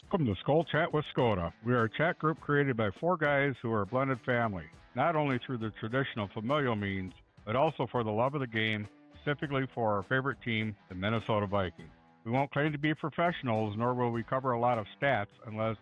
Welcome to Skol Chat with Skota. We are a chat group created by four guys who are a blended family, not only through the traditional familial means, but also for the love of the game, specifically for our favorite team, the Minnesota Vikings. We won't claim to be professionals, nor will we cover a lot of stats unless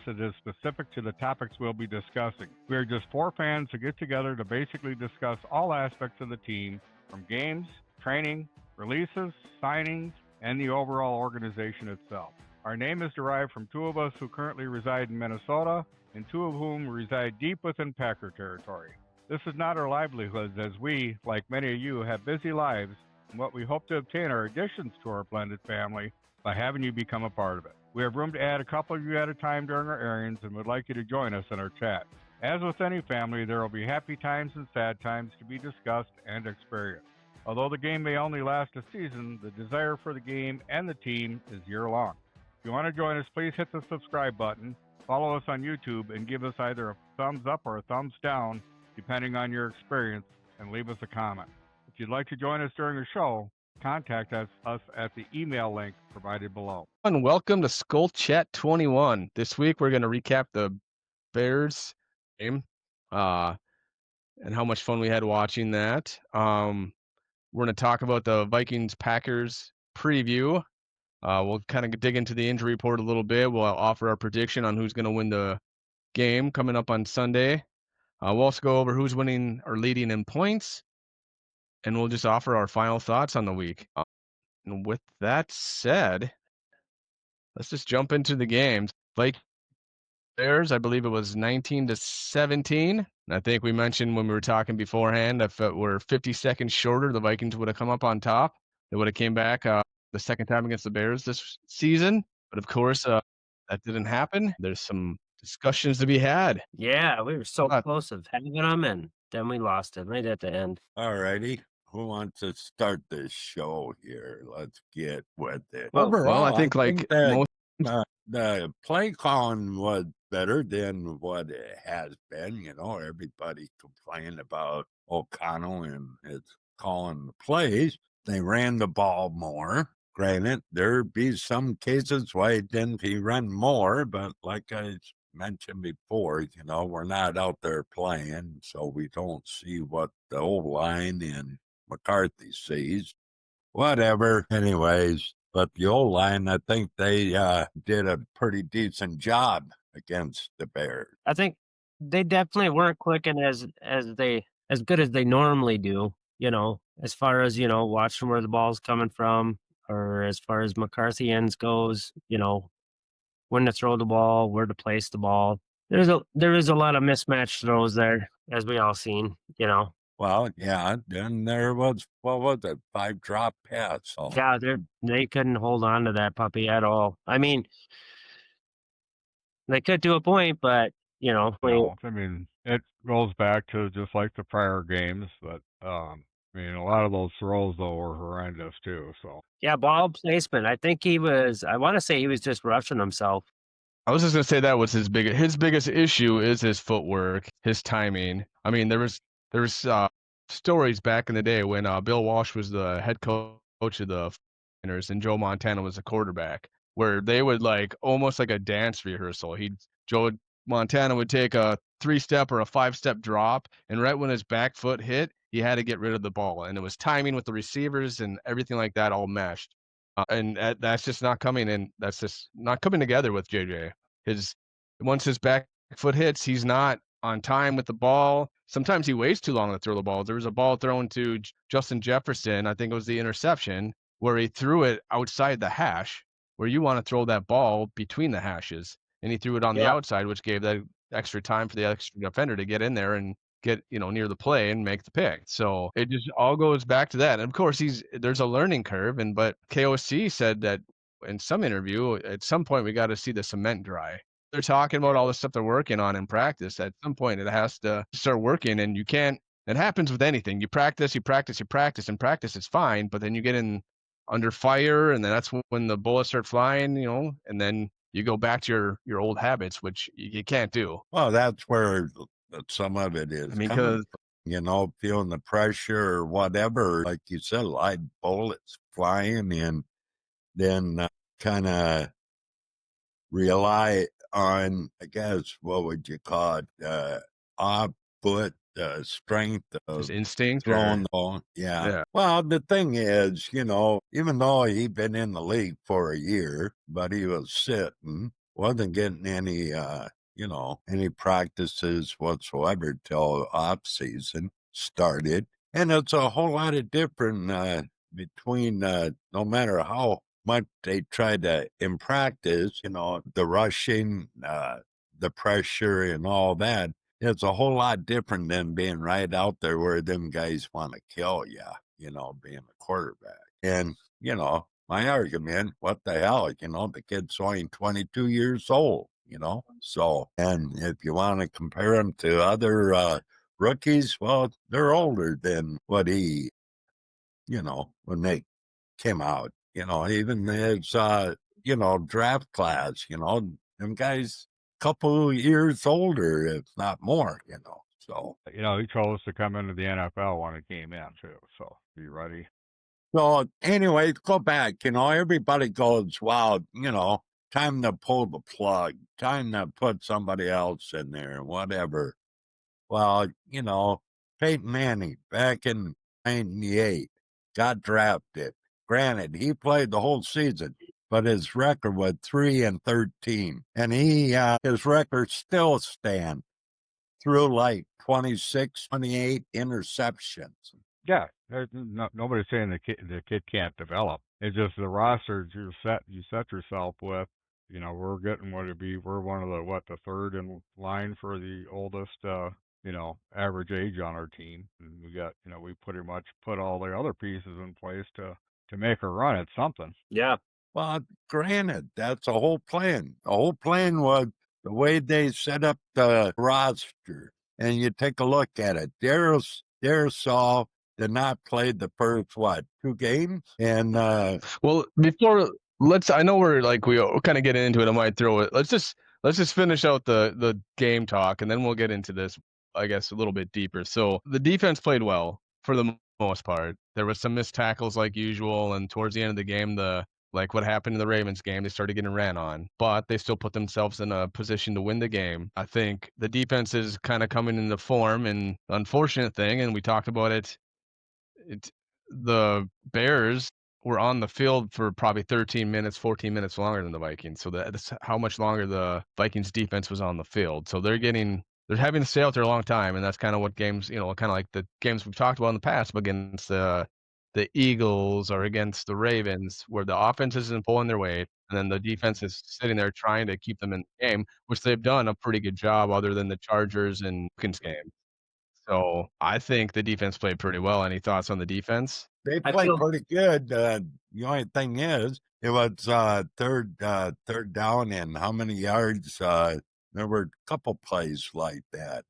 it is specific to the topics we'll be discussing. We are just four fans who get together to basically discuss all aspects of the team, from games, training, releases, signings, and the overall organization itself. Our name is derived from two of us who currently reside in Minnesota, and two of whom reside deep within Packer territory. This is not our livelihood, as we, like many of you, have busy lives, and what we hope to obtain are additions to our blended family by having you become a part of it. We have room to add a couple of you at a time during our airings and would like you to join us in our chat. As with any family, there will be happy times and sad times to be discussed and experienced. Although the game may only last a season, the desire for the game and the team is year-long. If you want to join us, please hit the subscribe button, follow us on YouTube, and give us either a thumbs up or a thumbs down, depending on your experience, and leave us a comment. If you'd like to join us during the show, contact us at the email link provided below. And welcome to Skol Chat 21. This week we're going to recap the Bears game and how much fun we had watching that. We're going to talk about the Vikings Packers preview. We'll kind of dig into the injury report a little bit. We'll offer our prediction on who's going to win the game coming up on Sunday. We'll also go over who's winning or leading in points, and we'll just offer our final thoughts on the week. And with that said, let's just jump into the games. Bears, I believe it was 19-17. And I think we mentioned when we were talking beforehand, if it were 50 seconds shorter, the Vikings would have come up on top. They would have came back the second time against the Bears this season. But of course, that didn't happen. There's some discussions to be had. Yeah, we were so close of having them, and then we lost it right at the end. All righty. Who wants to start this show here? Let's get with it. Well, Overall, I think that the play calling was better than what it has been. You know, everybody complained about O'Connell and his calling the plays. They ran the ball more. Granted, there'd be some cases why didn't he run more, but like I mentioned before, you know, we're not out there playing, so we don't see what the old line and McCarthy sees. Whatever. Anyways, but the old line, I think they did a pretty decent job against the Bears. I think they definitely weren't clicking as good as they normally do, you know, as far as, you know, watching where the ball's coming from, or as far as McCarthy ends goes, you know, when to throw the ball, where to place the ball. There is a lot of mismatched throws there, as we all seen, you know. Well, yeah, then there was, what was it, 5 drop pass. So. Yeah, they couldn't hold on to that puppy at all. I mean, they could to a point, but, you know. No, I mean, it goes back to just like the prior games, but I mean, a lot of those throws, though, were horrendous, too, so. Yeah, ball placement. I think I want to say he was just rushing himself. I was just going to say that was his biggest issue is his footwork, his timing. I mean, there was stories back in the day when Bill Walsh was the head coach of the Niners and Joe Montana was the quarterback, where they would almost like a dance rehearsal. Joe Montana would take a 3-step or a 5-step drop, and right when his back foot hit, he had to get rid of the ball, and it was timing with the receivers and everything like that all meshed. And that's just not coming in. That's just not coming together with JJ. Once his back foot hits, he's not on time with the ball. Sometimes he waits too long to throw the ball. There was a ball thrown to Justin Jefferson. I think it was the interception where he threw it outside the hash, where you want to throw that ball between the hashes, and he threw it on the outside, which gave that extra time for the extra defender to get in there and get, near the play and make the pick. So it just all goes back to that. And of course, there's a learning curve. But KOC said that in some interview, at some point we got to see the cement dry. They're talking about all the stuff they're working on in practice. At some point, it has to start working, and you can't. It happens with anything. You practice, and practice is fine. But then you get in under fire, and then that's when the bullets start flying, and then you go back to your old habits, which you can't do. Well, that's where some of it is. I mean, because feeling the pressure or whatever, like you said, live bullets flying, and then kind of rely on, I guess, what would you call it? Off foot strength of Just instinct throwing or the ball. Yeah. yeah. Well, the thing is, even though he'd been in the league for a year, but he was sitting, wasn't getting any, any practices whatsoever till off season started. And it's a whole lot of different between no matter how much they try to in practice, the rushing, the pressure and all that. It's a whole lot different than being right out there where them guys want to kill you, being a quarterback. And, my argument, what the hell, the kid's only 22 years old, So, and if you want to compare him to other rookies, well, they're older than what he, when they came out, even his, draft class, them guys couple years older, if not more, So, He chose to come into the NFL when it came in too. So be ready. so anyway, go back. Everybody goes, wow, time to pull the plug, time to put somebody else in there, whatever. Well, Peyton Manning back in '98 got drafted. Granted, he played the whole season, but his record was 3-13, and his record still stands through like 26, 28 interceptions. Yeah, there's nobody's saying the kid can't develop. It's just the roster you set yourself with. We're getting we're one of the third in line for the oldest average age on our team, and we got we pretty much put all the other pieces in place to make a run at something. Yeah. Well, granted, that's a whole plan. The whole plan was the way they set up the roster, and you take a look at it. Saul did not play the first 2 games, and Well, I know we're kind of getting into it. I might throw it. Let's just finish out the game talk, and then we'll get into this, I guess, a little bit deeper. So the defense played well for the most part. There was some missed tackles like usual, and towards the end of the game, like what happened in the Ravens game, they started getting ran on, but they still put themselves in a position to win the game. I think the defense is kind of coming into form, and unfortunate thing, and we talked about it, the Bears were on the field for probably 13 minutes, 14 minutes longer than the Vikings. So that's how much longer the Vikings defense was on the field. So they're having to stay out there a long time, and that's kind of what games, kind of like the games we've talked about in the past against the Eagles or against the Ravens, where the offense isn't pulling their weight, and then the defense is sitting there trying to keep them in the game, which they've done a pretty good job other than the Chargers and Falcons game. So I think the defense played pretty well. Any thoughts on the defense? they played pretty good. The only thing is, it was third down, and how many yards? There were a couple plays like that,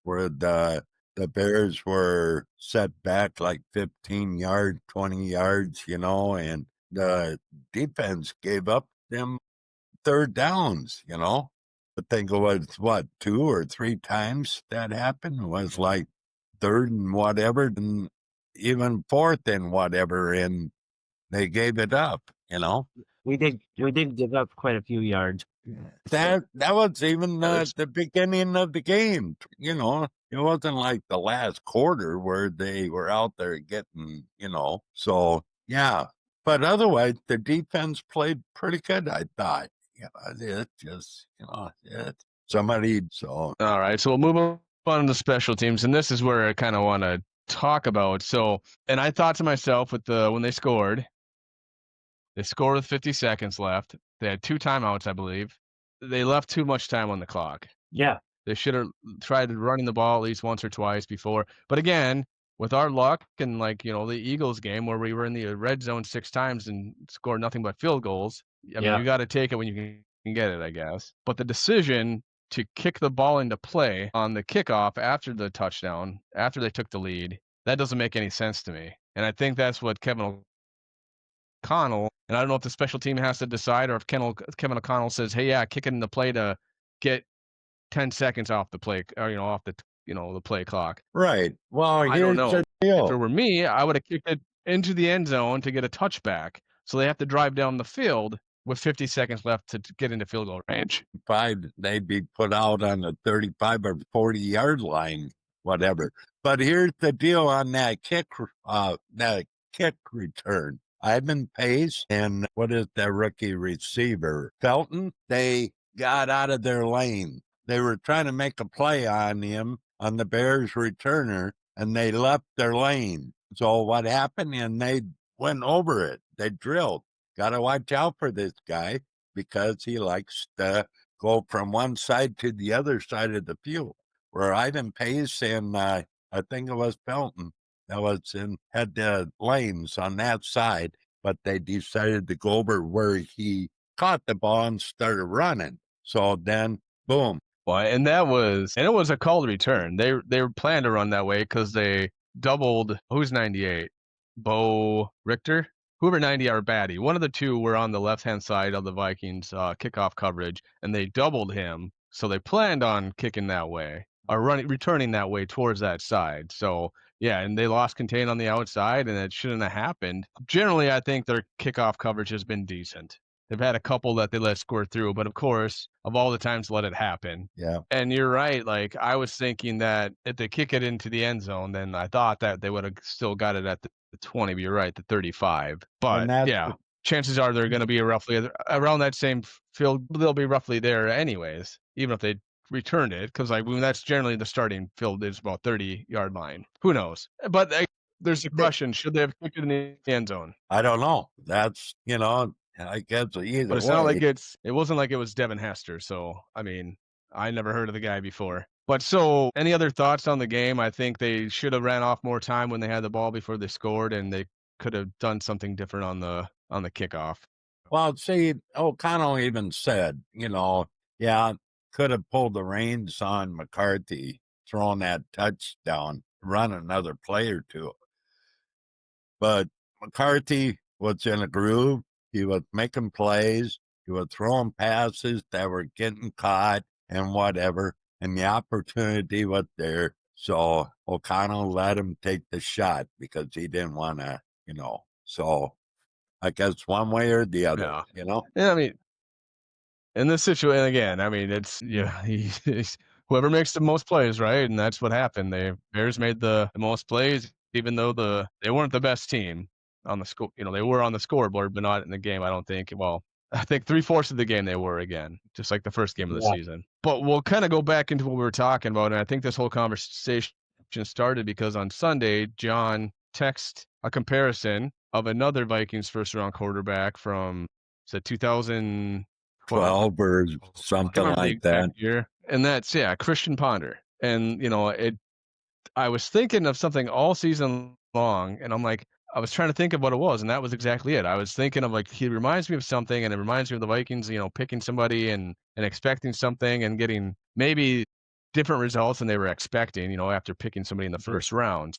where the Bears were set back like 15 yards, 20 yards, and the defense gave up them third downs, I think it was 2 or 3 times that happened. It was like third and whatever, and even fourth and whatever, and they gave it up, We did give up quite a few yards. That was even the beginning of the game, It wasn't like the last quarter where they were out there getting, So, yeah. But otherwise, the defense played pretty good, I thought. It just, so. All right, so we'll move on to special teams, and this is where I kind of want to talk about. So, and I thought to myself when they scored with 50 seconds left. They had 2 timeouts, I believe. They left too much time on the clock. Yeah. They should have tried running the ball at least once or twice before. But again, with our luck and the Eagles game where we were in the red zone 6 times and scored nothing but field goals, I mean, you got to take it when you can get it, I guess. But the decision to kick the ball into play on the kickoff after the touchdown, after they took the lead, that doesn't make any sense to me. And I think that's what Kevin O'Connell, and I don't know if the special team has to decide or if Kevin O'Connell says, hey, yeah, kick it in the play to get 10 seconds off the play, or, off the, the play clock. Right. Well, I don't know. the deal. If it were me, I would have kicked it into the end zone to get a touchback. So they have to drive down the field with 50 seconds left to get into field goal range. They'd be put out on the 35 or 40-yard line, whatever. But here's the deal on that kick return. Ivan Pace and what is that rookie receiver? Felton, they got out of their lane. They were trying to make a play on him, on the Bears returner, and they left their lane. So what happened? And they went over it. They drilled. Got to watch out for this guy because he likes to go from one side to the other side of the field. Where Ivan Pace and I think it was Felton that had the lanes on that side, but they decided to go over where he caught the ball and started running. So then, boom. Well, and it was a called return. They were planning to run that way because they doubled, who's 98? Bo Richter? Whoever 90 or Batty. One of the two were on the left-hand side of the Vikings kickoff coverage, and they doubled him. So they planned on kicking that way, or returning that way towards that side. So, yeah, and they lost contain on the outside, and it shouldn't have happened. Generally, I think their kickoff coverage has been decent. They've had a couple that they let squirt through, but of course, of all the times, let it happen. Yeah. And you're right. Like, I was thinking that if they kick it into the end zone, then I thought that they would have still got it at the 20, but you're right, the 35. But yeah, chances are they're going to be roughly around that same field. They'll be roughly there anyways, even if they returned it, because that's generally the starting field is about 30-yard line. Who knows? But there's a question: should they have kicked it in the end zone? I don't know. That's I guess either But it's way. not like it wasn't like it was Devin Hester. So I mean, I never heard of the guy before. But so, any other thoughts on the game? I think they should have ran off more time when they had the ball before they scored, and they could have done something different on the kickoff. Well, see, O'Connell even said, could have pulled the reins on McCarthy, throwing that touchdown, run another play or two. But McCarthy was in a groove. He was making plays. He was throwing passes that were getting caught and whatever. And the opportunity was there. So O'Connell let him take the shot because he didn't want to, So I guess one way or the other, Yeah, I mean, in this situation, again, I mean, it's, he's whoever makes the most plays, right? And that's what happened. The Bears made the most plays, even though they weren't the best team on the score. They were on the scoreboard, but not in the game, I don't think. Well, I think 3/4 of the game they were, again, just like the first game of the season. But we'll kind of go back into what we were talking about, and I think this whole conversation started because on Sunday, John texted a comparison of another Vikings first-round quarterback from, 2012 or something like that. Year. And that's, Christian Ponder. And, I was thinking of something all season long, and I'm like, I was trying to think of what it was, and that was exactly it. I was thinking of, like, he reminds me of something, and it reminds me of the Vikings, picking somebody and expecting something and getting maybe different results than they were expecting, after picking somebody in the first round.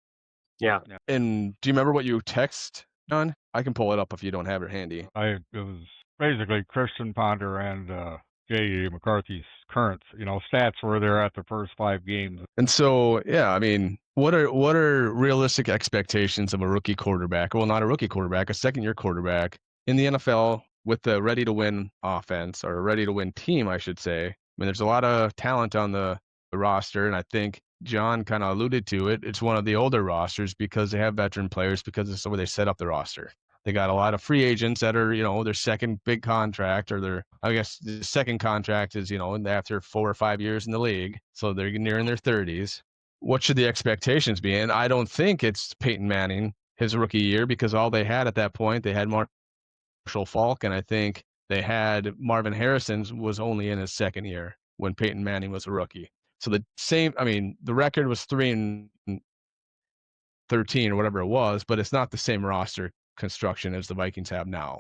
Yeah. And do you remember what you text, John? I can pull it up if you don't have it handy. It was basically Christian Ponder and J.E. McCarthy's current, stats were there at the first 5 games. And so, I mean, what are realistic expectations of a rookie quarterback? Well, not a rookie quarterback, a second-year quarterback in the NFL with the ready-to-win offense, or a ready-to-win team, I should say. I mean, there's a lot of talent on the roster, and I think John kind of alluded to it. It's one of the older rosters because they have veteran players, because it's the way they set up the roster. They got a lot of free agents that are, their second big contract, or I guess the second contract is, after 4 or 5 years in the league. So they're nearing their 30s. What should the expectations be? And I don't think it's Peyton Manning, his rookie year, because all they had at that point, they had Marshall Faulk, and I think they had Marvin Harrison's was only in his second year when Peyton Manning was a rookie. So the record was 3-13 or whatever it was, but it's not the same roster construction as the Vikings have now.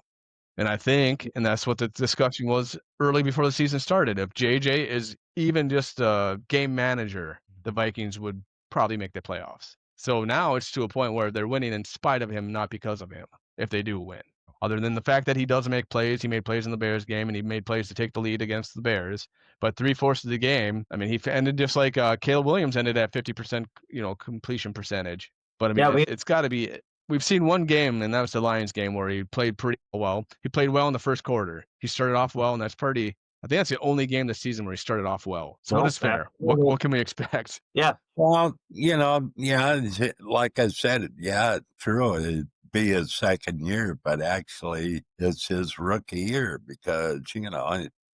And I think, and that's what the discussion was early before the season started, if JJ is even just a game manager, the Vikings would probably make the playoffs. So now it's to a point where they're winning in spite of him, not because of him, if they do win. Other than the fact that he does make plays, he made plays in the Bears game, and he made plays to take the lead against the Bears. But 3/4 of the game, I mean, he ended just like Caleb Williams ended at 50%, completion percentage. But I mean, it's got to be we've seen one game, and that was the Lions game where he played pretty well. He played well in the first quarter. He started off well, and that's pretty. I think that's the only game this season where he started off well. So what is fair? What can we expect? Yeah. Well, yeah, like I said, yeah, true. It'd be his second year, but actually it's his rookie year because, he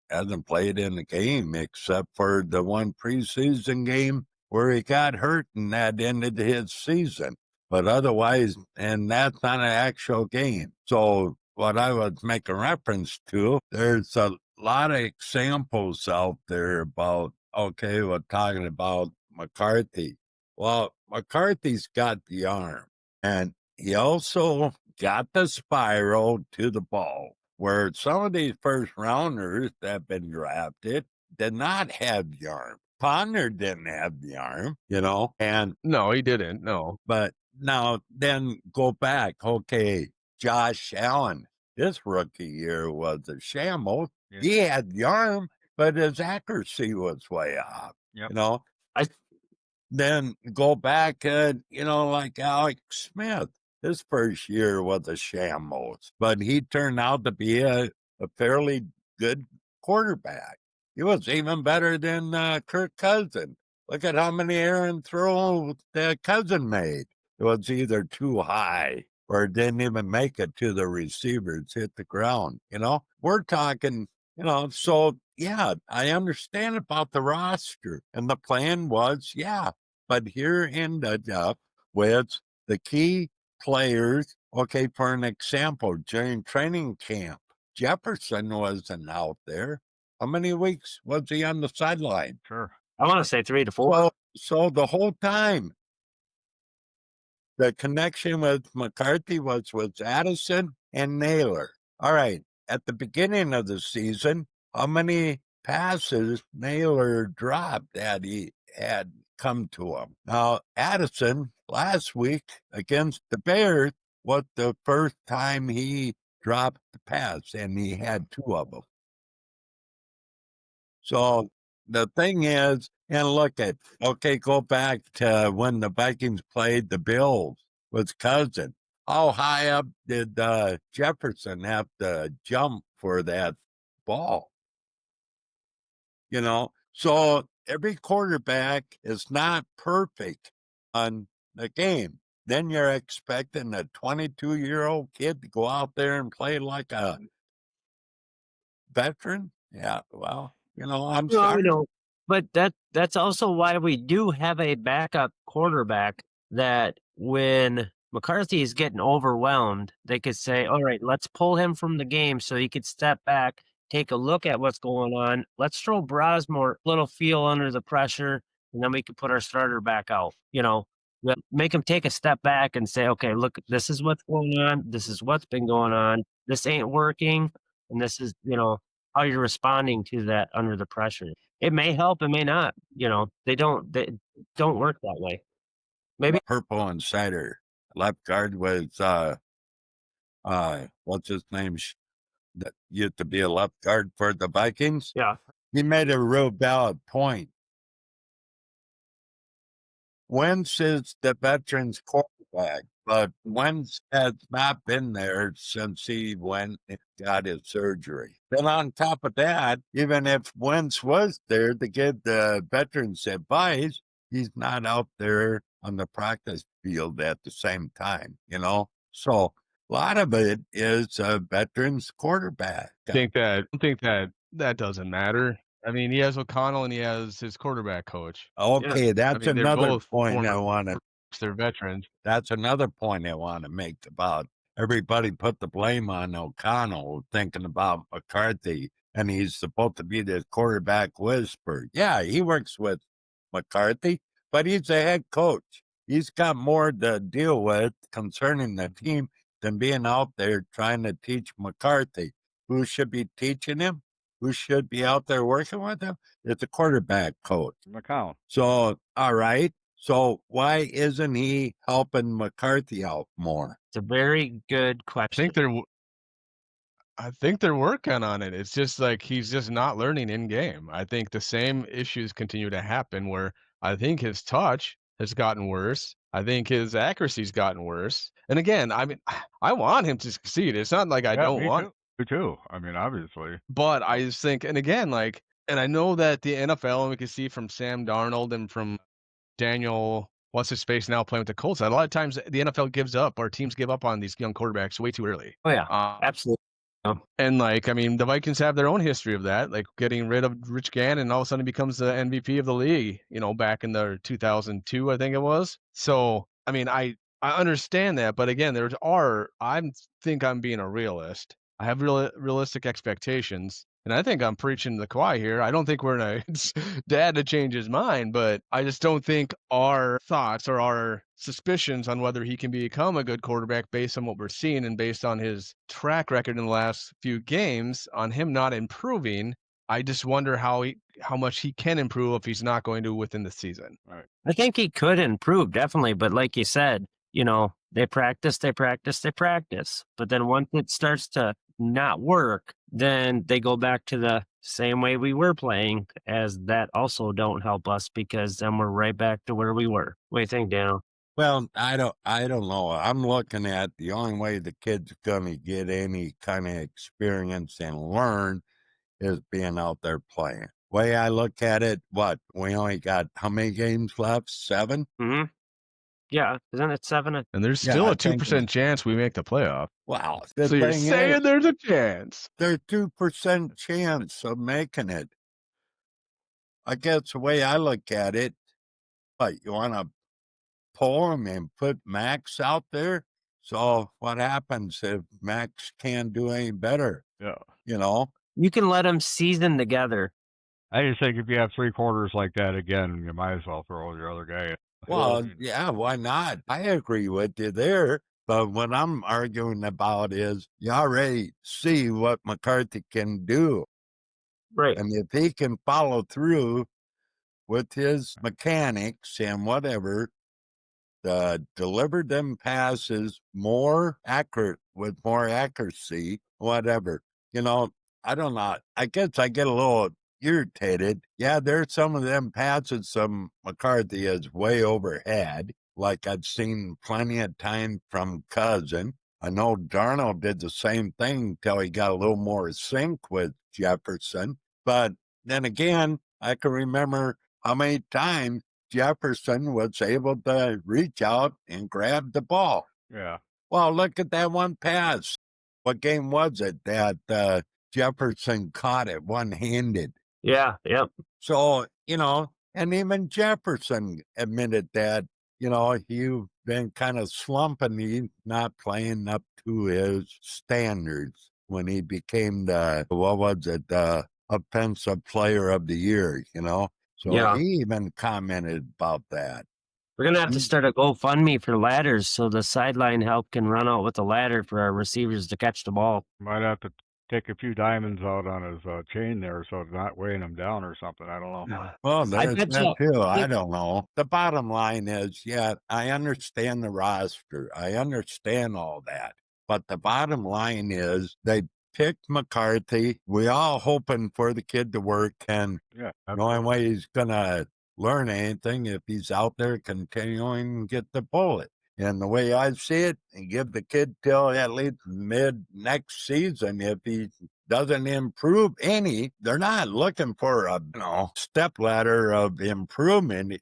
hasn't played in the game except for the one preseason game where he got hurt and that ended his season. But otherwise, and that's not an actual game. So what I was making reference to, there's a lot of examples out there about, okay, we're talking about McCarthy. Well, McCarthy's got the arm, and he also got the spiral to the ball, where some of these first rounders that have been drafted did not have the arm. Ponder didn't have the arm, and No, he didn't. No. but now then go back. Okay, Josh Allen, his rookie year was a shambles. Yeah. He had the arm, but his accuracy was way off. Yep. Then go back, like Alex Smith. His first year was a shambles, but he turned out to be a fairly good quarterback. He was even better than Kirk Cousins. Look at how many errant throws that Cousin made. It was either too high or it didn't even make it to the receivers, hit the ground. We're talking, so yeah, I understand about the roster. And the plan was, yeah, but here ended up with the key players. Okay, for an example, during training camp, Jefferson wasn't out there. How many weeks was he on the sideline? Sure. I want to say 3 to 4. So the whole time, the connection with McCarthy was with Addison and Naylor. All right, at the beginning of the season, how many passes Naylor dropped that he had come to him? Now, Addison, last week against the Bears, was the first time he dropped the pass, and he had 2 of them. So the thing is, and look at, go back to when the Vikings played the Bills with Cousins. How high up did Jefferson have to jump for that ball? So every quarterback is not perfect on the game. Then you're expecting a 22-year-old kid to go out there and play like a veteran? Yeah, well, I'm sorry. But that's also why we do have a backup quarterback that when McCarthy is getting overwhelmed, they could say, all right, let's pull him from the game so he could step back, take a look at what's going on. Let's throw Brosmore a little feel under the pressure, and then we could put our starter back out. Make him take a step back and say, okay, look, this is what's going on. This is what's been going on. This ain't working. And this is, how you're responding to that under the pressure. It may help, it may not. They don't work that way. Maybe Purple and cider. Left guard was what's his name? That used to be a left guard for the Vikings. Yeah. He made a real valid point. Wentz is the veterans quarterback, but Wentz has not been there since he went and got his surgery. Then on top of that, even if Wentz was there to give the veterans advice, he's not out there on the practice field at the same time, So a lot of it is a veterans quarterback. I think that doesn't matter. I mean, he has O'Connell and he has his quarterback coach. Okay, that's they're another both point I former- want to. They're veterans. That's another point I want to make about everybody put the blame on O'Connell, thinking about McCarthy, and he's supposed to be the quarterback whisperer. Yeah, he works with McCarthy, but he's a head coach. He's got more to deal with concerning the team than being out there trying to teach McCarthy. Who should be teaching him? Who should be out there working with him? It's a quarterback coach. McCown. So, all right. So why isn't he helping McCarthy out more? it's a very good question. I think they're working on it. It's just like he's just not learning in game. I think the same issues continue to happen where I think his touch has gotten worse. I think his accuracy's gotten worse. And again, I mean, I want him to succeed. It's not like I Yeah, don't me want, too. Me too. I mean, obviously. but I just think, and again, like, and I know that the NFL, and we can see from Sam Darnold and from Daniel, what's his face now playing with the Colts, that a lot of times the NFL gives up, or teams give up on these young quarterbacks way too early. Oh yeah, Uh, absolutely. And like, I mean, the Vikings have their own history of that, like getting rid of Rich Gannon, and all of a sudden he becomes the MVP of the league, back in the 2002, I think it was. So, I mean, I understand that, but again, I think I'm being a realist. I have realistic expectations, and I think I'm preaching to the choir here. I don't think we're in a dad to change his mind, but I just don't think our thoughts or our suspicions on whether he can become a good quarterback based on what we're seeing and based on his track record in the last few games, on him not improving. I just wonder how much he can improve if he's not going to within the season. Right. I think he could improve, definitely. But like you said, they practice. But then once it starts to not work, then they go back to the same way we were playing, as that also don't help us, because then we're right back to where we were. What do you think, Daniel? Well, I don't know. I'm looking at the only way the kid's gonna get any kind of experience and learn is being out there playing. Way I look at it, we only got how many games left? 7? Mm-hmm. Yeah, isn't it 7? And there's Yeah, still I a think 2% chance we make the playoff. Wow. The So you're thing saying is, there's a chance. there's 2% chance of making it. I guess the way I look at it, you want to pull him and put Max out there? So what happens if Max can't do any better? Yeah. You can let them season together. I just think if you have 3 quarters like that again, you might as well throw your other guy in. Well, yeah, why not? I agree with you there. But what I'm arguing about is you already see what McCarthy can do. Right. And if he can follow through with his mechanics and whatever, deliver them passes more accurate with more accuracy, whatever. I don't know. I guess I get a little irritated. Yeah, there's some of them passes some McCarthy is way overhead, like I've seen plenty of time from Cousin. I know Darnold did the same thing till he got a little more sync with Jefferson. But then again, I can remember how many times Jefferson was able to reach out and grab the ball. Yeah. Well, look at that one pass. What game was it that Jefferson caught it one-handed? Yeah. Yep. So, and even Jefferson admitted that, you've been kind of slumping. He's not playing up to his standards when he became the offensive player of the year, So Yeah. he even commented about that. We're going to have to start a GoFundMe for ladders, so the sideline help can run out with a ladder for our receivers to catch the ball. Might have to take a few diamonds out on his chain there so it's not weighing him down or something. I don't know. Well, there's that too. I Yep. don't know. The bottom line is, yeah, I understand the roster. I understand all that. But the bottom line is they picked McCarthy. We all hoping for the kid to work, and Yeah. the only way he's going to learn anything if he's out there continuing to get the bullet. And the way I see it, and give the kid till at least mid next season. If he doesn't improve any, they're not looking for a step ladder of improvement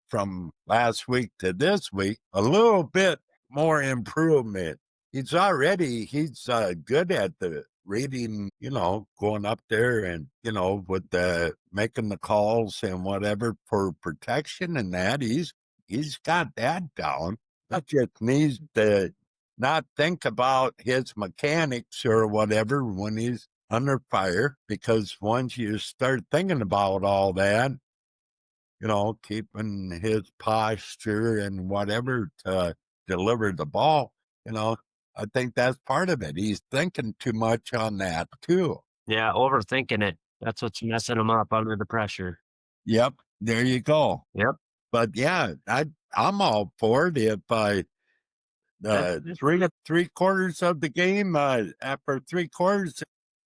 from last week to this week. A little bit more improvement. He's good at the reading, going up there and, with the making the calls and whatever for protection and that. He's got that down. That just needs to not think about his mechanics or whatever when he's under fire, because once you start thinking about all that, keeping his posture and whatever to deliver the ball, I think that's part of it. He's thinking too much on that too. Yeah, overthinking it. That's what's messing them up under the pressure. Yep, there you go. Yep. But yeah, I'm all for it if three quarters of the game, after 3 quarters,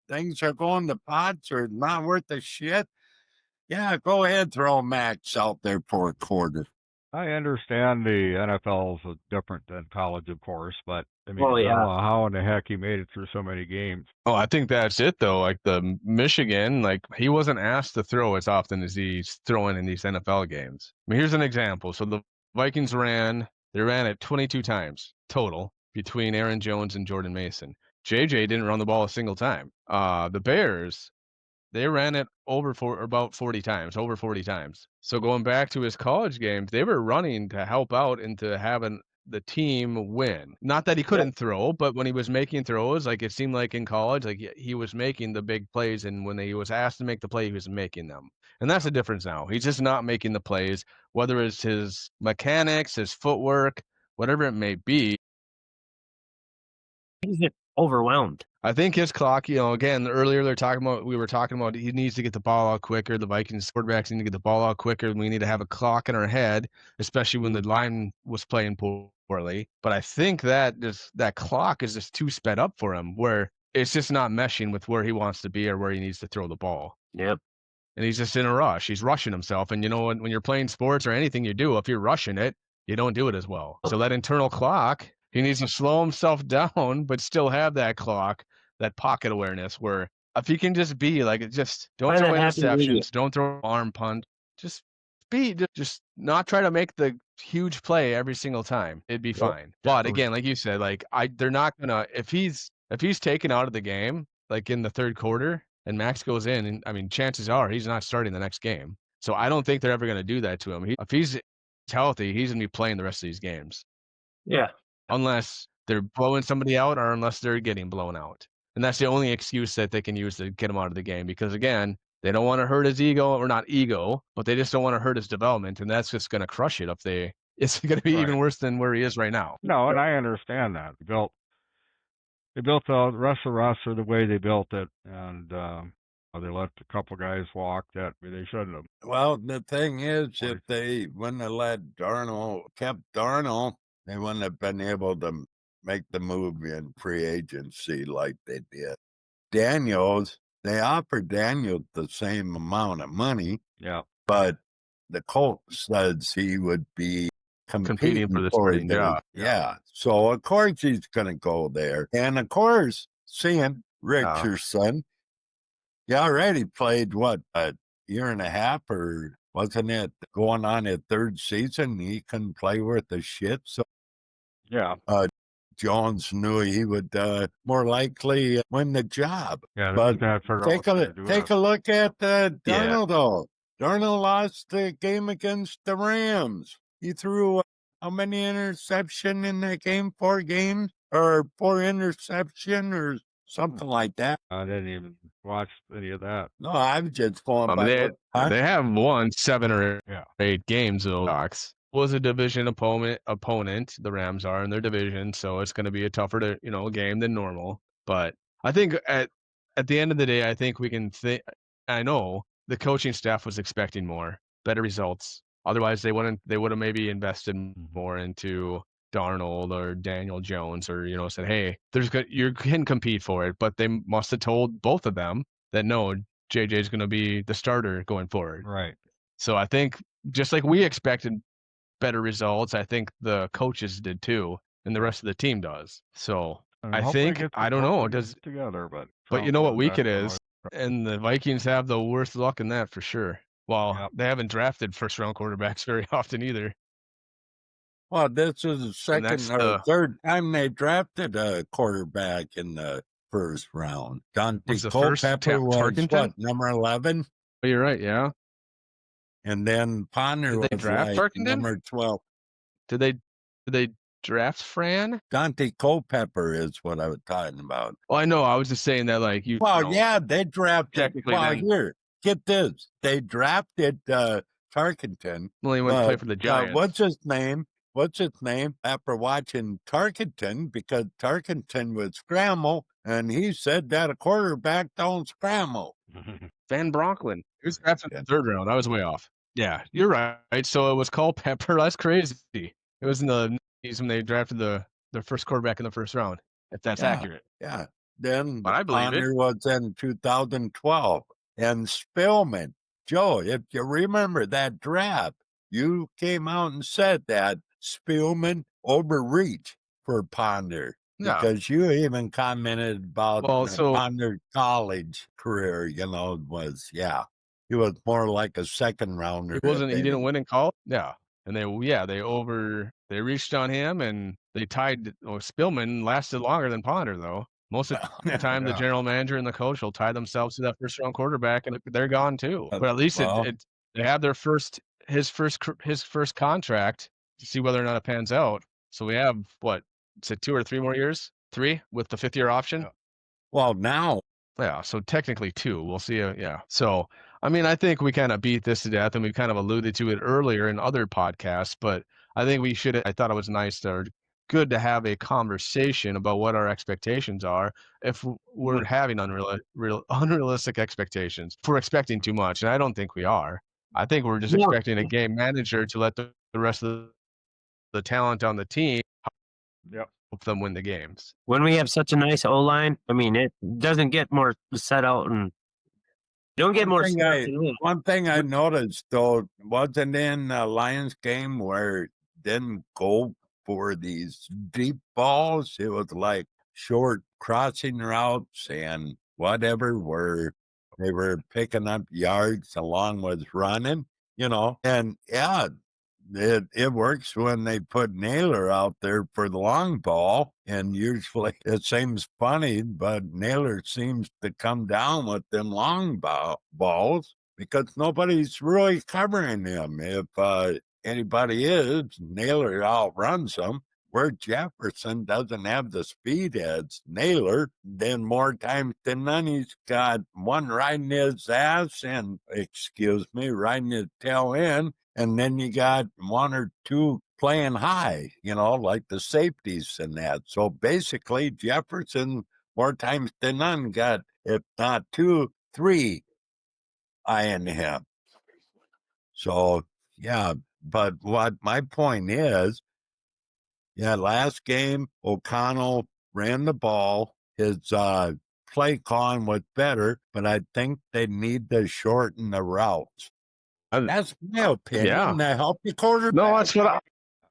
things are going to pots or not worth a shit. Yeah, go ahead, throw Max out there for a quarter. I understand the NFL is different than college, of course, but I mean, Well, I don't yeah. know how in the heck he made it through so many games. Oh, I think that's it though. Like the Michigan, like he wasn't asked to throw as often as he's throwing in these NFL games. I mean, here's an example. So the Vikings they ran it 22 times total between Aaron Jones and Jordan Mason. JJ didn't run the ball a single time. The Bears, they ran it about 40 times, over 40 times. So going back to his college games, they were running to help out and to having the team win. Not that he couldn't throw, but when he was making throws, like it seemed like in college, like he was making the big plays, and when he was asked to make the play, he was making them. And that's the difference now. He's just not making the plays, whether it's his mechanics, his footwork, whatever it may be. He's just overwhelmed. I think his clock, again, earlier we were talking about he needs to get the ball out quicker. The Vikings quarterbacks need to get the ball out quicker. And we need to have a clock in our head, especially when the line was playing poorly. But I think that clock is just too sped up for him, where it's just not meshing with where he wants to be or where he needs to throw the ball. Yep. And he's just in a rush. He's rushing himself. And when you're playing sports or anything you do, if you're rushing it, you don't do it as well. So that internal clock, he needs to slow himself down, but still have that clock, that pocket awareness where if he can just be like, just don't throw interceptions, don't throw arm punt, just not try to make the huge play every single time. It'd be fine. But again, like you said, like they're not gonna, if he's taken out of the game, like in the third quarter and Max goes in, and I mean, chances are he's not starting the next game. So I don't think they're ever going to do that to him. If he's healthy, he's going to be playing the rest of these games. Yeah. Unless they're blowing somebody out or unless they're getting blown out. And that's the only excuse that they can use to get him out of the game. Because again, they don't want to hurt his ego, or not ego, but they just don't want to hurt his development. And that's just going to crush it it's going to be even worse than where he is right now. No, and I understand that. They built the rest of the roster the way they built it, and they let a couple guys walk that they shouldn't have. Well, the thing is, if they wouldn't have kept Darnold, they wouldn't have been able to make the move in free agency like they did. They offered Daniels the same amount of money. Yeah. But the Colts says he would be competing for the starting job. Yeah. So, of course, he's going to go there. And, of course, seeing Richardson, he already played, a year and a half, or wasn't it going on his third season? He couldn't play worth a shit. So, yeah. Jones knew he would more likely win the job. Yeah, but take a look at Darnold, though. Darnold lost the game against the Rams. He threw how many interception in that game? 4 games? Or 4 interception or something like that. I didn't even watch any of that. No, I was just going by. They have won 7 or 8 games, though. Sox was a division opponent, the Rams are in their division, so it's going to be a tougher game than normal. But I think at the end of the day, I think we can think. I know the coaching staff was expecting better results. Otherwise, they would have maybe invested more into Darnold or Daniel Jones, or said, hey, you can compete for it. But they must have told both of them that no, JJ is going to be the starter going forward. Right. So I think just like we expected better results, I think the coaches did too, and the rest of the team does. So I think, I don't know, together, but you know what week it is, and the Vikings have the worst luck in that for sure. Well, they haven't drafted first-round quarterbacks very often either. Well, this is the second or third time they drafted a quarterback in the first round. Dante Culpepper was what, number 11? Oh, you're right, yeah. And then Ponder was like number 12. Did they draft Fran? Dante Culpepper is what I was talking about. Well, I know. I was just saying that, like, yeah, they drafted. Well, here, get this. They drafted Tarkenton. Well, he went to play for the Giants. What's his name? After watching Tarkenton, because Tarkenton would scramble, and he said that a quarterback don't scramble. Van Bronklin. He was drafted in the 3rd round. I was way off. Yeah, you're right. So it was Culpepper. That's crazy. It was in the 90s when they drafted their first quarterback in the 1st round, if that's accurate. Yeah. Then but I believe Ponder was in 2012. And Spillman. Joe, if you remember that draft, you came out and said that Spielman overreached for Ponder. Yeah. Because you even commented about Well, Ponder's college career, was, he was more like a second rounder. he didn't win in college. Yeah. And they reached on him and they tied. Spillman lasted longer than Ponder, though. Most of the time, the Yeah. general manager and the coach will tie themselves to that first round quarterback, and they're gone too. But at least they have his first contract to see whether or not it pans out. So we have what? Is it 2 or 3 more years? 3 with the 5th year option. Yeah. Well, now. Yeah, so technically 2. We'll see. Yeah. So, I mean, I think we kind of beat this to death, and we kind of alluded to it earlier in other podcasts, but I think we should. I thought it was good to have a conversation about what our expectations are if we're having unrealistic expectations. If we're expecting too much, and I don't think we are. I think we're just expecting a game manager to let the rest of the talent on the team help them win the games. When we have such a nice O line, I mean, it doesn't get more set out and don't get more. One thing I noticed though wasn't in the Lions game where it didn't go for these deep balls. It was like short crossing routes and whatever, where they were picking up yards along with running, and it works when they put Naylor out there for the long ball. And usually it seems funny, but Naylor seems to come down with them long balls because nobody's really covering him. If anybody is, Naylor outruns them. Where Jefferson doesn't have the speed as Naylor, then more times than none, he's got one riding his ass and, riding his tail end. And then you got 1 or 2 playing high, like the safeties and that. So basically, Jefferson, more times than none, got, if not 2, 3 eyeing him. So, yeah, but what my point is, last game, O'Connell ran the ball. His play calling was better, but I think they need to shorten the routes. That's my opinion. To help the quarterback. No, that's what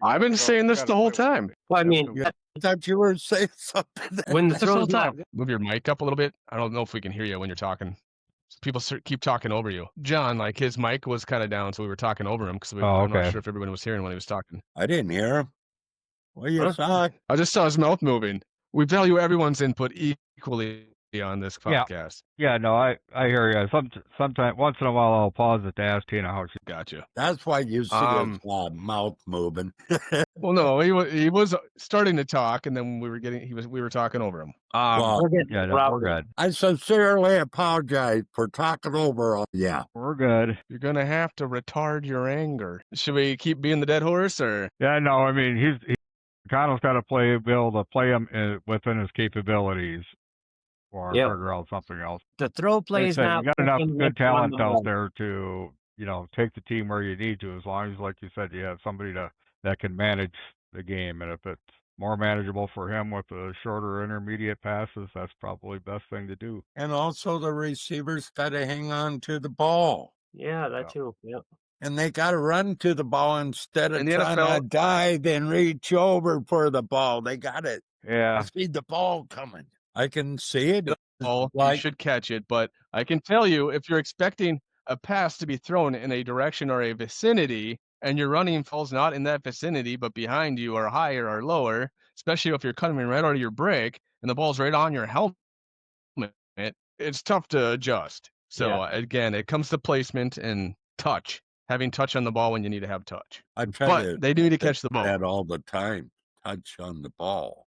I've been saying this the whole time. Well, I mean, I thought you were saying something. when the throws out, move your mic up a little bit. I don't know if we can hear you when you're talking. People keep talking over you. John, like his mic was kind of down, so we were talking over him because I'm not sure if everyone was hearing when he was talking. I didn't hear him. What you saw? I just saw his mouth moving. We value everyone's input equally on this podcast. Yeah, no, I hear you. Sometimes, once in a while, I'll pause it to ask Tina how she. Gotcha. That's why you see his mouth moving. Well, no, he was starting to talk, and then we were talking over him. We're good. I sincerely apologize for talking over. Yeah, we're good. You're gonna have to retard your anger. Should we keep being the dead horse, or? Yeah, no, I mean Connell's got to be able to play him within his capabilities, or figure out something else. The throw plays now. You got enough good talent out there to take the team where you need to, as long as, like you said, you have somebody that can manage the game. And if it's more manageable for him with the shorter intermediate passes, that's probably the best thing to do. And also the receivers got to hang on to the ball. Yeah, that too. Yep. And they got to run to the ball instead of trying to dive and reach over for the ball. They got it. Yeah. I see the ball coming. I can see it. You should catch it, but I can tell you, if you're expecting a pass to be thrown in a direction or a vicinity, and your running falls not in that vicinity, but behind you or higher or lower, especially if you're coming right out of your break and the ball's right on your helmet, it's tough to adjust. So again, it comes to placement and touch. Having touch on the ball when you need to have touch. But they do need to catch the ball. That all the time. Touch on the ball.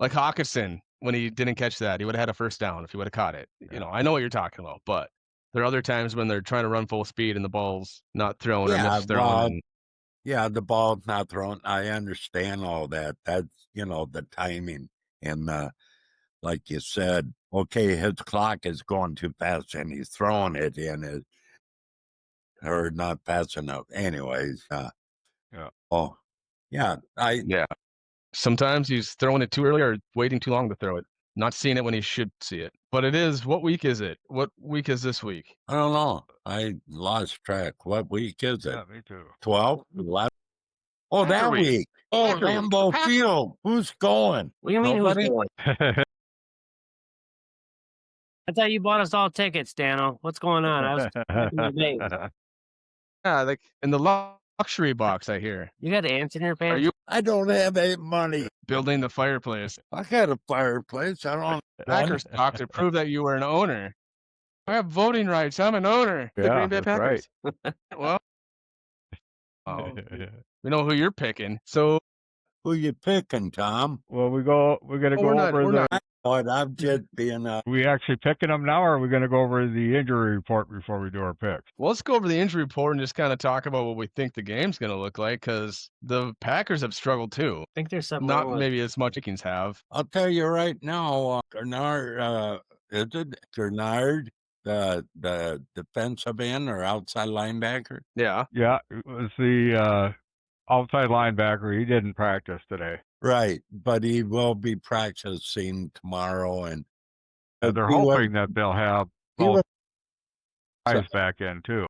Like Hawkinson, when he didn't catch that, he would have had a first down if he would have caught it. I know what you're talking about, but there are other times when they're trying to run full speed and the ball's not thrown or misthrown. The ball's not thrown. I understand all that. That's, the timing. And like you said, okay, his clock is going too fast and he's throwing it in it. Or not fast enough. Anyways. Sometimes he's throwing it too early or waiting too long to throw it. not seeing it when he should see it. But it is. What week is it? What week is this week? I don't know. I lost track. What week is it? Yeah, me too. 12? 11? Oh, that Packer week. week. Oh, Packer week. Lambeau Field. Who's going? What do you mean Nobody? who's going? I thought you bought us all tickets, Dano. What's going on? I was checking the date. Yeah, like in the luxury box, I hear. You got ants in your Are pants? you I don't have any money. building the fireplace? I got a fireplace. I don't. Packers talk to prove that you were an owner. I have voting rights. I'm an owner. The Yeah, Green Bay that's right. Packers. Well, we know who you're picking. So Who you picking, Tom? Well, we're gonna Oh, go we're not- over we're the. not. What? I'm just being We actually picking them now, or are we gonna go over the injury report before we do our picks? well, let's go over the injury report and just kind of talk about what we think the game's going to look like, because the Packers have struggled too. I think there's something Not wrong with maybe as much Vikings have. I'll tell you right now, Gernard, is it Gernard, the defensive end or outside linebacker? Yeah. Yeah, it was the outside linebacker. He didn't practice today. Right, but he will be practicing tomorrow, and They're he was- hoping that they'll have he both was, guys back in too.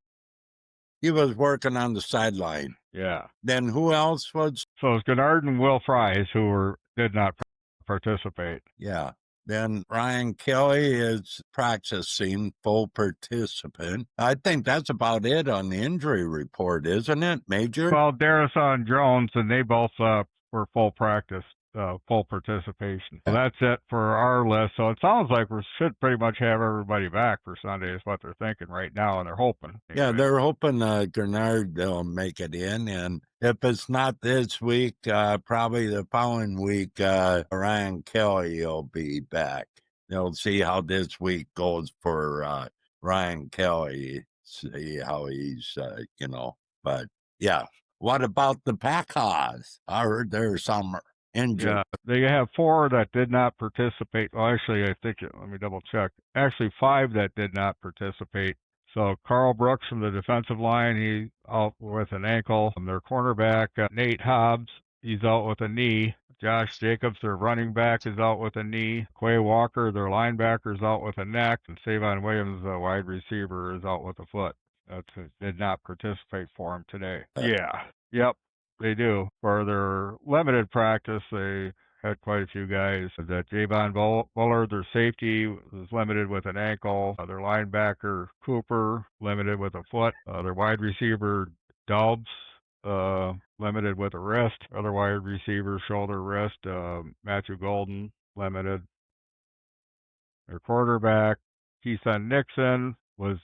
he was working on the sideline. Yeah. Then who else was? So it's Gennard and Will Fries who did not participate. Yeah. Then Ryan Kelly is practicing, full participant. I think that's about it on the injury report, isn't it, Major? Well, Darrison Jones and they both were full practice, full participation. So that's it for our list. So it sounds like we should pretty much have everybody back for Sunday is what they're thinking right now, and they're hoping. Yeah, they're hoping Gernard will make it in. And if it's not this week, probably the following week, Ryan Kelly will be back. They'll see how this week goes for Ryan Kelly, see how he's, But yeah, what about the Packers? I heard there's some injured. Yeah, they have 4 that did not participate. Well, actually, I think, let me double check. Actually, 5 that did not participate. So Carl Brooks from the defensive line, he's out with an ankle. Their cornerback, Nate Hobbs, he's out with a knee. Josh Jacobs, their running back, is out with a knee. Quay Walker, their linebacker, is out with a neck. And Savon Williams, the wide receiver, is out with a foot. Did not participate for him today. Yeah. Yep. They do. For their limited practice, they had quite a few guys. That Javon Bullard, their safety, was limited with an ankle. Their linebacker, Cooper, limited with a foot. Their wide receiver, Dobbs, limited with a wrist. Other wide receiver, shoulder, wrist. Matthew Golden, limited. Their quarterback, Keeson Nixon, was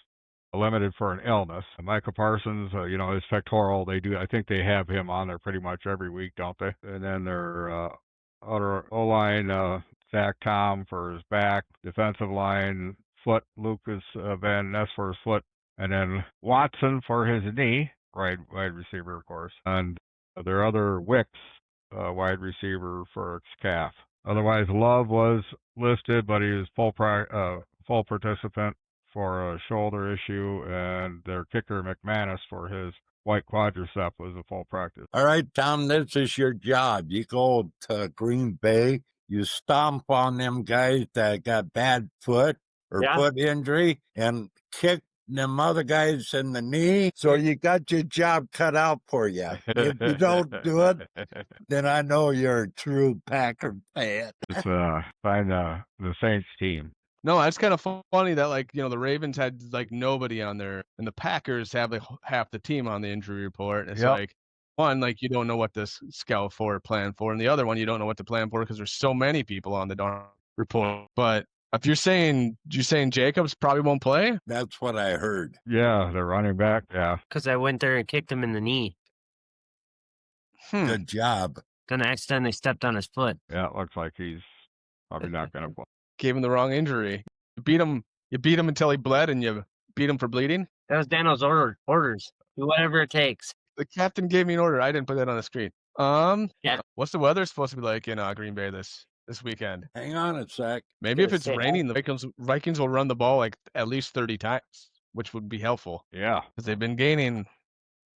limited for an illness. Micah Parsons, his pectoral, I think they have him on there pretty much every week, don't they? And then their other O-line, Zach Tom for his back, defensive line, foot, Lucas Van Ness for his foot, and then Watson for his knee, wide receiver, of course, and their other Wicks, wide receiver for his calf. Otherwise, Love was listed, but he was full participant for a shoulder issue, and their kicker McManus for his white quadricep was a full practice. All right, Tom, this is your job. You go to Green Bay, you stomp on them guys that got bad foot or foot injury and kick them other guys in the knee. So you got your job cut out for you. If you don't do it, then I know you're a true Packer fan. Just find the Saints team. No, that's kind of funny that the Ravens had nobody on there, and the Packers have half the team on the injury report. It's one, you don't know what to scout for or plan for, and the other one you don't know what to plan for because there's so many people on the darn report. But if you're saying Jacobs probably won't play, that's what I heard. Yeah, the running back. Yeah, because I went there and kicked him in the knee. Good job. Then I accidentally stepped on his foot. Yeah, it looks like he's probably not going to play. Gave him the wrong injury. You beat him until he bled, and you beat him for bleeding. That was Dano's orders. Do whatever it takes. The captain gave me an order. I didn't put that on the screen. Yeah. What's the weather supposed to be like in Green Bay this weekend? Hang on a sec. Maybe if it's raining, the Vikings will run the ball at least 30 times, which would be helpful. Yeah, because they've been gaining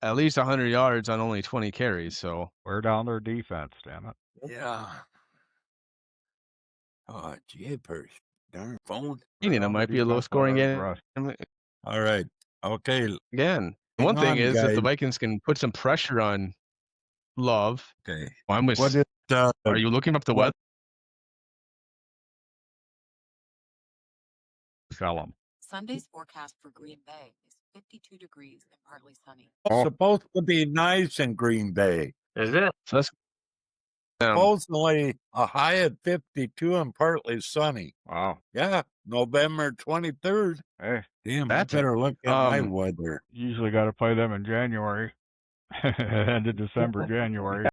at least 100 yards on only 20 carries. So wear down their defense, damn it. Yeah. Oh, jeepers. Darn phone. It Well, might be a defense low-scoring let us game rest. All right. Okay. again. Hang One thing on, is, if the guys. Vikings can put some pressure on Love, Okay. I'm with. What is Are you looking up the what- weather? Sell them. Sunday's forecast for Green Bay is 52 degrees and partly sunny. supposed to be nice in Green Bay? Is it? So that's Supposedly a high of 52 and partly sunny. Wow. Yeah, November 23rd. Hey, Damn, That's I better look at my um, weather. usually got to play them in January. End of December, January.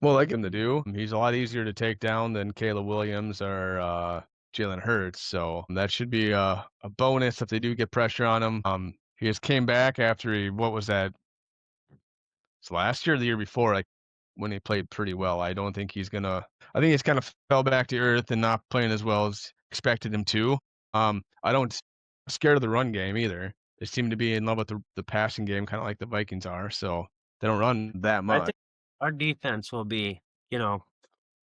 well, like him to do. He's a lot easier to take down than Caleb Williams or Jalen Hurts. So that should be a bonus if they do get pressure on him. He just came back after what was that? It's last year or the year before, like when he played pretty well. I don't think he's gonna. I think he's kind of fell back to earth and not playing as well as expected him to. I don't scared of the run game either. They seem to be in love with the passing game, kind of like the Vikings are. So they don't run that I much. think our defense will be,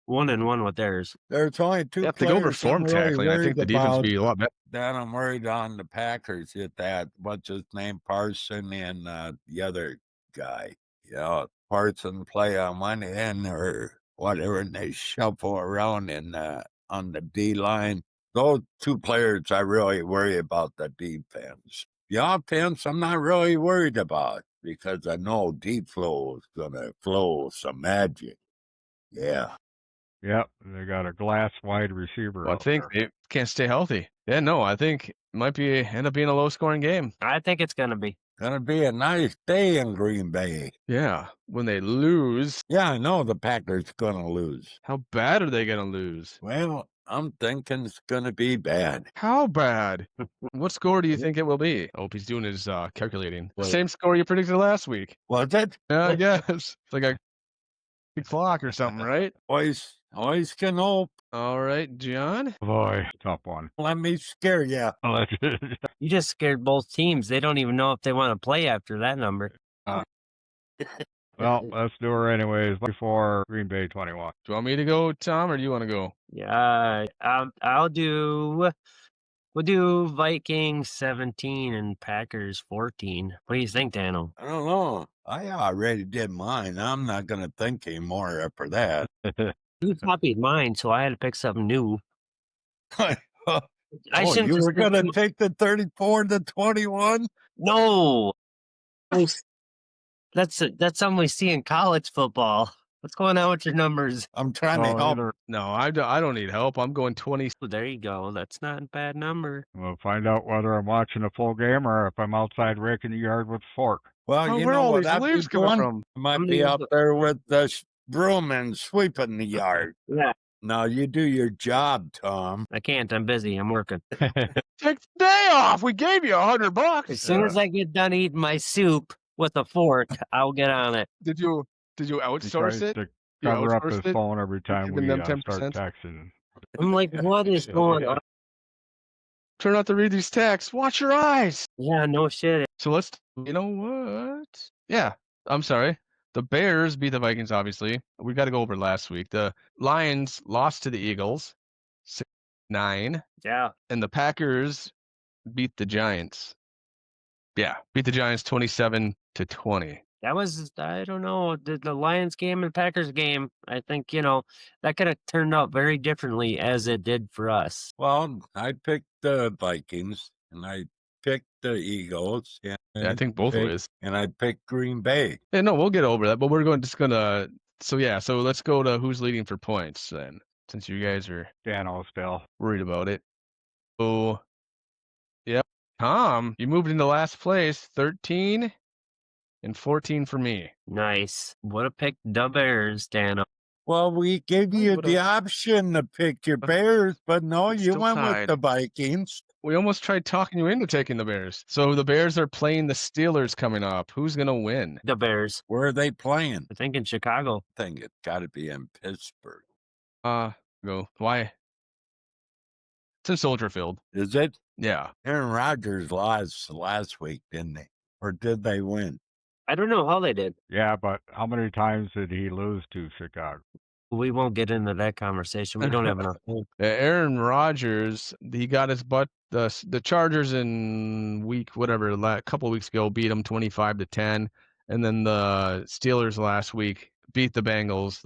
1-1 with theirs. There's only two If they go over players form I'm really tackling, I think the worried defense about. would be a lot better. That I'm worried on the Packers at that. What's his name? Parson and the other guy. Parson play on one end or whatever, and they shuffle around on the D line. Those two players I really worry about the defense. The offense I'm not really worried about because I know D-Flow is gonna flow some magic. Yeah. Yep, they got a glass wide receiver. Well, I out think there. they can't stay healthy. Yeah, no, I think it might end up being a low scoring game. I think it's gonna be. Gonna be a nice day in Green Bay. Yeah, when they lose, Yeah, I know the Packers gonna lose. how bad are they gonna lose? Well, I'm thinking it's gonna be bad. How bad? What score do you think it will be? I hope he's doing his calculating. Wait. Same score you predicted last week. Was it? Yeah, I guess it's like a clock or something, right? Always can hope. All right, John. Boy, tough one. Let me scare you. You just scared both teams. They don't even know if they want to play after that number. Well, let's do her anyways. Before Green Bay 21. Do you want me to go, Tom, or do you want to go? Yeah, I'll do. We'll do Vikings 17 and Packers 14. What do you think, Daniel? I don't know. I already did mine. I'm not gonna think anymore after that. You copied mine, so I had to pick something new. I shouldn't you just were gonna take the 34-21? No. That's something we see in college football. What's going on with your numbers? I'm trying to help. No, I don't need help. I'm going 20. There you go. That's not a bad number. We'll find out whether I'm watching a full game or if I'm outside raking the yard with a fork. Well, Oh, you where know all what these I'd be leaves coming doing? from? I might be out there with the broom and sweeping the yard. Yeah. Now you do your job, Tom. I can't. I'm busy. I'm working. Take the day off. We gave you $100. As soon as I get done eating my soup with a fork, I'll get on it. Did you He outsource tries it? to You cover up his outsourced it? phone every time we Giving them start 10%? texting. I'm like, what is going on? Try not to read these texts. Watch your eyes. Yeah, no shit. So you know what? Yeah, I'm sorry. The Bears beat the Vikings, obviously. We got to go over last week. The Lions lost to the Eagles, 6-9. Yeah. And the Packers beat the Giants. Yeah, beat the Giants 27-20. That was, I don't know, the Lions game and Packers game. I think, that could have turned out very differently as it did for us. Well, I picked the Vikings and I picked the Eagles. And Yeah, I think both ways. And I picked Green Bay. Yeah, no, we'll get over that, but we're gonna. So let's go to who's leading for points then, since you guys are Dano still. worried about it. So, yep, Tom, you moved into last place, 13 and 14 for me. Nice. Would have picked the Bears, Dano. Well, we gave you the option to pick your Bears, but no, you Still went with tied. the Vikings. We almost tried talking you into taking the Bears. So the Bears are playing the Steelers coming up. Who's gonna win? The Bears. Where are they playing? I think in Chicago. I think it's got to be in Pittsburgh. Go. Why? It's in Soldier Field. Is it? Yeah. Aaron Rodgers lost last week, didn't they? Or did they win? I don't know how they did. Yeah, but how many times did he lose to Chicago? We won't get into that conversation. We don't have enough time. Aaron Rodgers, he got his butt. The Chargers in a couple of weeks ago beat them 25-10, and then the Steelers last week beat the Bagels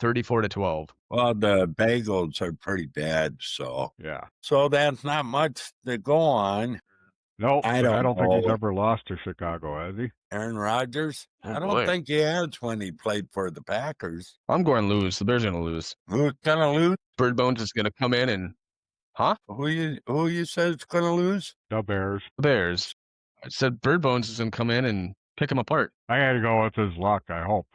34-12. Well, the Bagels are pretty bad, so Yeah. so that's not much to go on. Nope. I but I don't don't think he's know. ever lost to Chicago, has he? Aaron Rodgers? Oh, I don't boy. think he has when he played for the Packers. I'm going to lose. The Bears are going to lose. Who's gonna lose? Bird Bones is going to come in and Who you said is gonna lose? The Bears. the Bears. I said Bird Bones is going to come in and pick him apart. I had to go with his luck. I hope.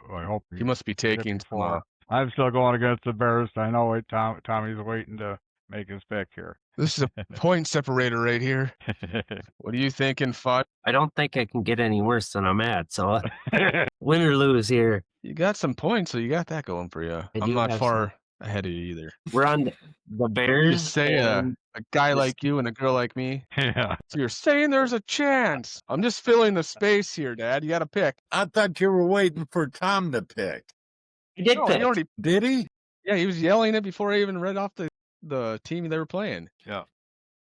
He must be did it taking some. before. I'm still going against the Bears. I know Tommy's waiting to make his pick here. This is a point separator right here. What are you thinking, Fudd? I don't think I can get any worse than I'm at. So win or lose here. You got some points, so you got that going for you. I I'm do not have far ahead of you either. We're on the You Bears. say a and guy the like you and a girl like me. Yeah. So you're saying there's a chance. I'm just filling the space here, Dad. You got to pick. I thought you were waiting for Tom to pick. He did No, pick. he already. Did he? Yeah, he was yelling it before I even read off the team they were playing.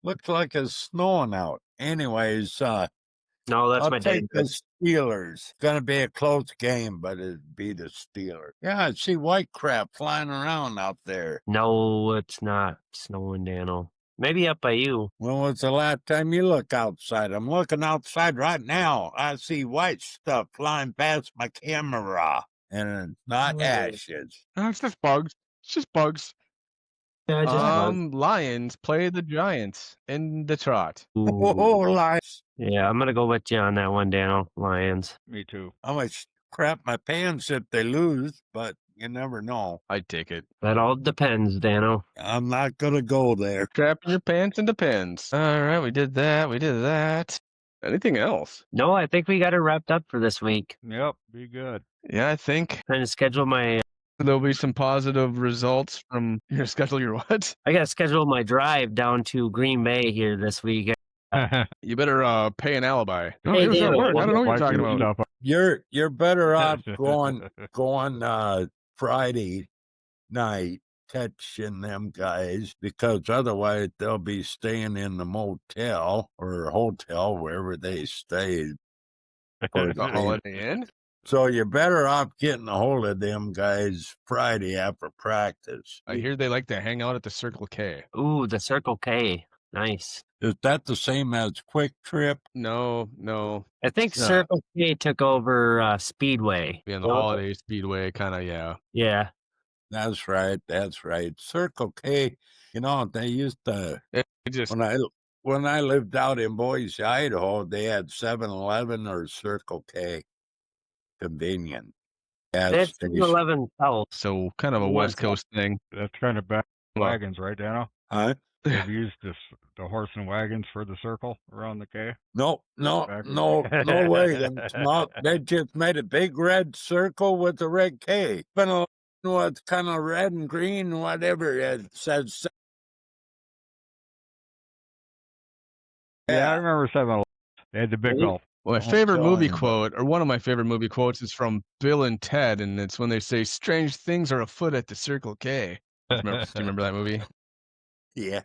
Looks like it's snowing out. Anyways, No, that's I'll my take dad. the Steelers. Gonna be a close game, but it'd be the Steelers. Yeah, I see white crap flying around out there. No, it's not snowing, Dano. Maybe up by you. When was the last time you look outside? I'm looking outside right now. I see white stuff flying past my camera, and it's not Oh. ashes. Oh, it's just bugs. It's just bugs. Yeah, Lions play the Giants in Detroit. Oh, lies. Yeah, I'm gonna go with you on that one, Dano. Lions. Me too. I might crap my pants if they lose, but you never know. I'd take it. That all depends, Dano. I'm not gonna go there. Strapping your pants and depends. All right, we did that. Anything else? No, I think we got it wrapped up for this week. Yep. Be good. Yeah, I think Trying to schedule my. there'll be some positive results from your schedule. Your what? I gotta schedule my drive down to Green Bay here this week. You better pay an alibi. Oh, Hey, he was at Dano, work. I don't know what you're talking Viking about. stuff. You're better off going Friday night catching them guys, because otherwise they'll be staying in the motel or hotel wherever they stay. for the The game. Holiday Inn. So you're better off getting a hold of them guys Friday after practice. I hear they like to hang out at the Circle K. Ooh, the Circle K. Nice. Is that the same as Quick Trip? No. I think Yeah. Circle K took over Speedway. Be in the Holiday Speedway, kind of, yeah. Yeah. That's right. Circle K, they used to, It just when I lived out in Boise, Idaho, they had 7-Eleven or Circle K. Convenient. gas That's station. 11 South. so kind of a West Coast thing. That's kind of back Well, wagons, right, Dano? Huh? They've used the horse and wagons for the circle around the K. No Back- wagons. No, they just made a big red circle with a red K. Been with kind of red and green, whatever it says. Yeah, I remember 7-Eleven. They had the big Really? gulf. my I'm favorite movie telling you. quote, or one of my favorite movie quotes, is from Bill and Ted, and it's when they say, "Strange things are afoot at the Circle K." Do you remember that movie? Yeah.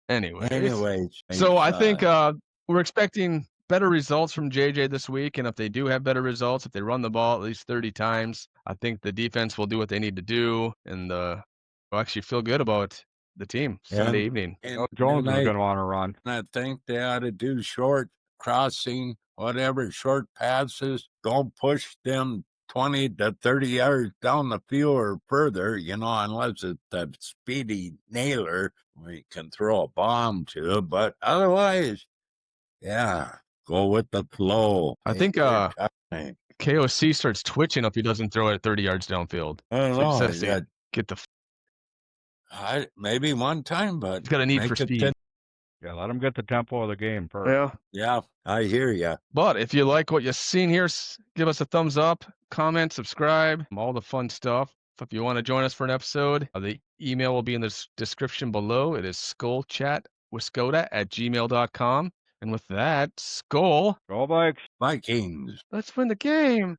Anyways. So I think we're expecting better results from JJ this week, and if they do have better results, if they run the ball at least 30 times, I think the defense will do what they need to do, and we'll actually feel good about the team Sunday evening. And Jones is I- going to want to run. I think they ought to do short crossing, whatever, short passes. Don't push them 20 to 30 yards down the field or further, unless it's a speedy nailer we can throw a bomb to. But otherwise, yeah, go with the flow. I Take think, your time. KOC starts twitching if he doesn't throw it 30 yards downfield. I don't It's like know. Seth saying, get the. Maybe one time, but He's got a need make for it speed. Yeah, let him get the tempo of the game first. Yeah. yeah, I hear you. But if you like what you've seen here, give us a thumbs up, comment, subscribe, all the fun stuff. If you want to join us for an episode, the email will be in the description below. It is skolchatwiscota@gmail.com. And with that, Skol. Go Vikes. Vikings. Let's win the game.